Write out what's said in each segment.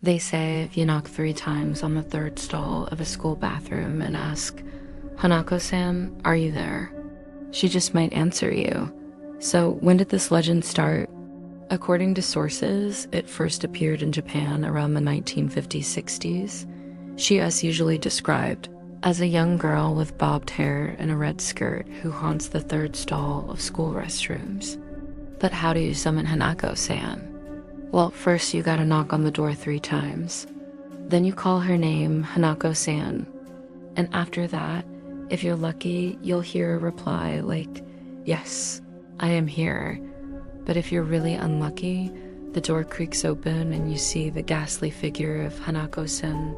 They say if you knock 3 times on the third stall of a school bathroom and ask, "Hanako-san, are you there?" she just might answer you. So when did this legend start? According to sources, it first appeared in Japan around the 1950s-60s. She is usually described as a young girl with bobbed hair and a red skirt who haunts the third stall of school restrooms. But how do you summon Hanako-san? Well, first you gotta knock on the door 3 times. Then you call her name, Hanako-san. And after that, if you're lucky, you'll hear a reply like, "Yes, I am here." But if you're really unlucky, the door creaks open and you see the ghastly figure of Hanako-san.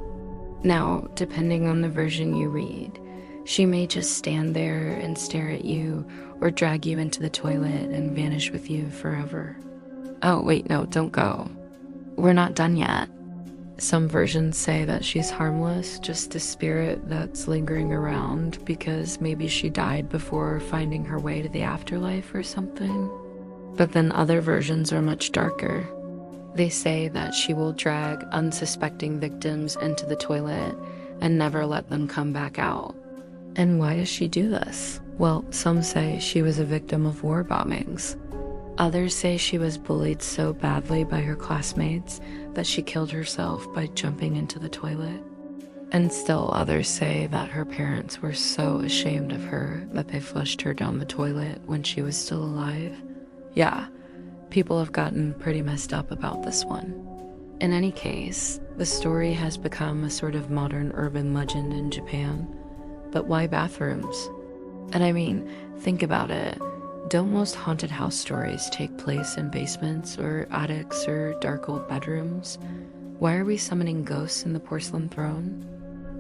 Now, depending on the version you read, she may just stand there and stare at you or drag you into the toilet and vanish with you forever. Oh, wait, no, don't go. We're not done yet. Some versions say that she's harmless, just a spirit that's lingering around because maybe she died before finding her way to the afterlife or something. But then other versions are much darker. They say that she will drag unsuspecting victims into the toilet and never let them come back out. And why does she do this? Well, some say she was a victim of war bombings. Others say she was bullied so badly by her classmates that she killed herself by jumping into the toilet. And still others say that her parents were so ashamed of her that they flushed her down the toilet when she was still alive. Yeah, people have gotten pretty messed up about this one. In any case, the story has become a sort of modern urban legend in Japan. But why bathrooms? And I mean, think about it. Don't most haunted house stories take place in basements or attics or dark old bedrooms? Why are we summoning ghosts in the porcelain throne?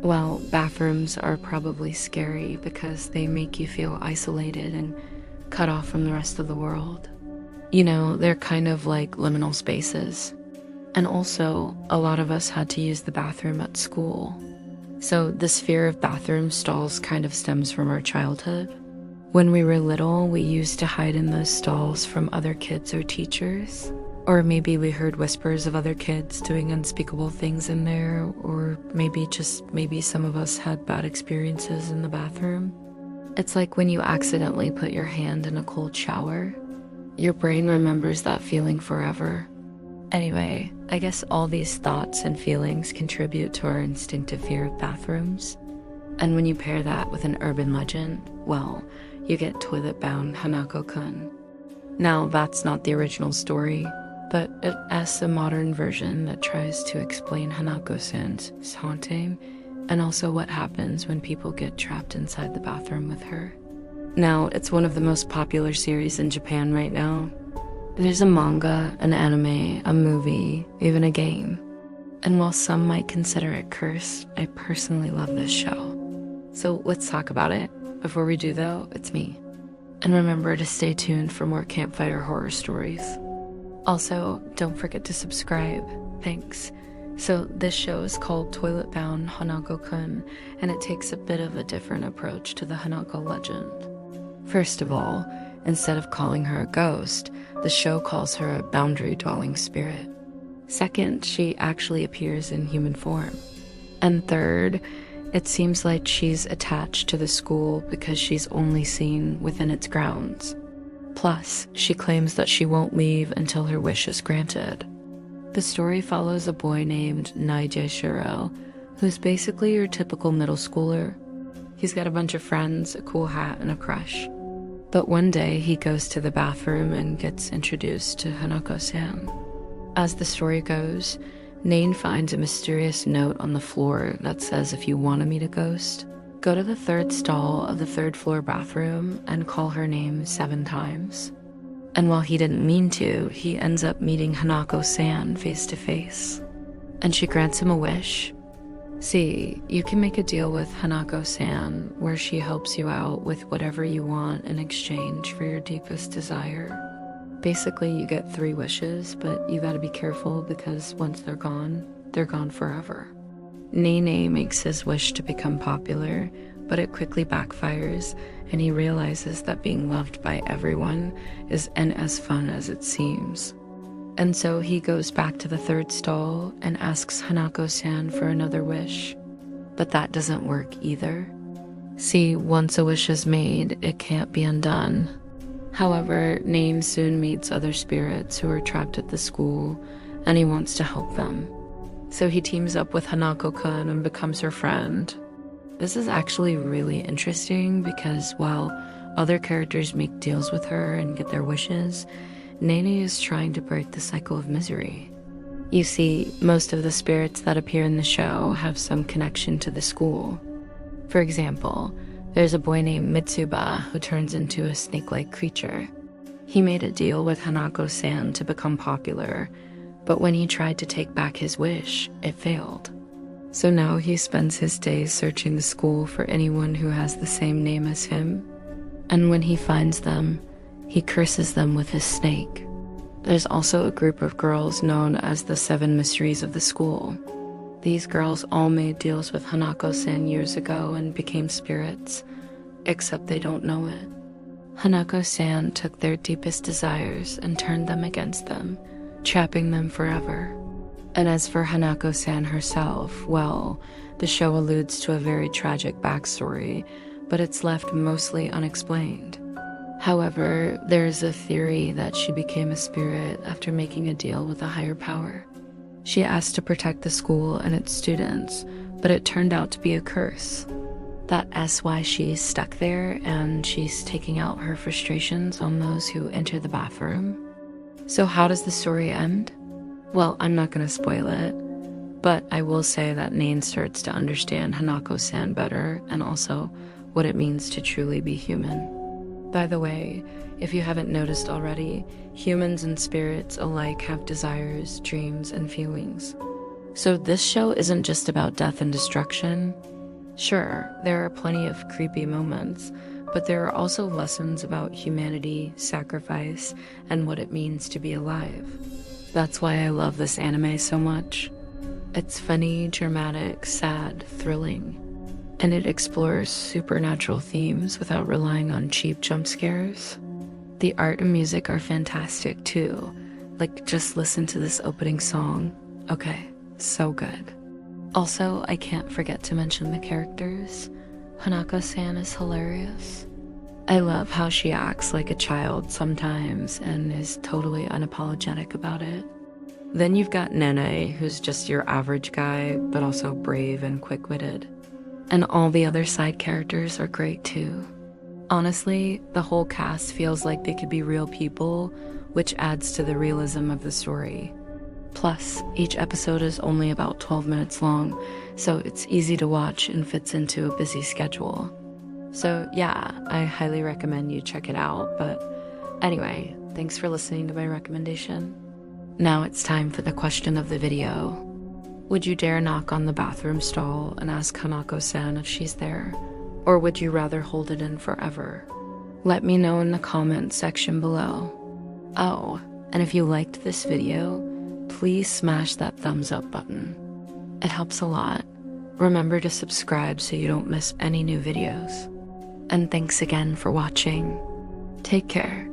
Well, bathrooms are probably scary because they make you feel isolated and cut off from the rest of the world. You know, they're kind of like liminal spaces. And also, a lot of us had to use the bathroom at school. So this fear of bathroom stalls kind of stems from our childhood. When we were little, we used to hide in those stalls from other kids or teachers. Or maybe we heard whispers of other kids doing unspeakable things in there, or maybe some of us had bad experiences in the bathroom. It's like when you accidentally put your hand in a cold shower. Your brain remembers that feeling forever. Anyway, I guess all these thoughts and feelings contribute to our instinctive fear of bathrooms. And when you pair that with an urban legend, well, you get toilet-bound Hanako-kun. Now, that's not the original story, but it has a modern version that tries to explain Hanako-san's haunting and also what happens when people get trapped inside the bathroom with her. Now, it's one of the most popular series in Japan right now. There's a manga, an anime, a movie, even a game. And while some might consider it cursed, I personally love this show. So let's talk about it. Before we do though, it's me. And remember to stay tuned for more campfire horror stories. Also, don't forget to subscribe. Thanks. So this show is called Toilet-Bound Hanako-kun, and it takes a bit of a different approach to the Hanako legend. First of all, instead of calling her a ghost, the show calls her a boundary-dwelling spirit. Second, she actually appears in human form. And third, it seems like she's attached to the school because she's only seen within its grounds. Plus, she claims that she won't leave until her wish is granted. The story follows a boy named Naije Shiro, who's basically your typical middle schooler. He's got a bunch of friends, a cool hat, and a crush. But one day, he goes to the bathroom and gets introduced to Hanako-san. As the story goes, Nain finds a mysterious note on the floor that says if you want to meet a ghost, go to the third stall of the third-floor bathroom and call her name 7 times. And while he didn't mean to, he ends up meeting Hanako-san face-to-face. And she grants him a wish. See, you can make a deal with Hanako-san where she helps you out with whatever you want in exchange for your deepest desire. Basically, you get 3 wishes, but you gotta be careful because once they're gone forever. Nene makes his wish to become popular, but it quickly backfires, and he realizes that being loved by everyone isn't as fun as it seems. And so he goes back to the third stall and asks Hanako-san for another wish. But that doesn't work either. See, once a wish is made, it can't be undone. However, Nain soon meets other spirits who are trapped at the school, and he wants to help them. So he teams up with Hanako-kun and becomes her friend. This is actually really interesting because while other characters make deals with her and get their wishes, Nene is trying to break the cycle of misery. You see, most of the spirits that appear in the show have some connection to the school. For example, there's a boy named Mitsuba who turns into a snake-like creature. He made a deal with Hanako-san to become popular, but when he tried to take back his wish, it failed. So now he spends his days searching the school for anyone who has the same name as him. And when he finds them, he curses them with his snake. There's also a group of girls known as the 7 Mysteries of the School. These girls all made deals with Hanako-san years ago and became spirits, except they don't know it. Hanako-san took their deepest desires and turned them against them, trapping them forever. And as for Hanako-san herself, well, the show alludes to a very tragic backstory, but it's left mostly unexplained. However, there's a theory that she became a spirit after making a deal with a higher power. She asked to protect the school and its students, but it turned out to be a curse. That's why she's stuck there and she's taking out her frustrations on those who enter the bathroom. So how does the story end? Well, I'm not going to spoil it, but I will say that Nain starts to understand Hanako-san better and also what it means to truly be human. By the way, if you haven't noticed already, humans and spirits alike have desires, dreams, and feelings. So this show isn't just about death and destruction. Sure, there are plenty of creepy moments, but there are also lessons about humanity, sacrifice, and what it means to be alive. That's why I love this anime so much. It's funny, dramatic, sad, thrilling. And it explores supernatural themes without relying on cheap jump scares. The art and music are fantastic too. Like, just listen to this opening song. Okay, so good. Also, I can't forget to mention the characters. Hanako-san is hilarious. I love how she acts like a child sometimes and is totally unapologetic about it. Then you've got Nene, who's just your average guy, but also brave and quick-witted. And all the other side characters are great too. Honestly, the whole cast feels like they could be real people, which adds to the realism of the story. Plus, each episode is only about 12 minutes long, so it's easy to watch and fits into a busy schedule. So yeah, I highly recommend you check it out, but anyway, thanks for listening to my recommendation. Now it's time for the question of the video. Would you dare knock on the bathroom stall and ask Hanako-san if she's there? Or would you rather hold it in forever? Let me know in the comments section below. Oh, and if you liked this video, please smash that thumbs up button. It helps a lot. Remember to subscribe so you don't miss any new videos. And thanks again for watching. Take care.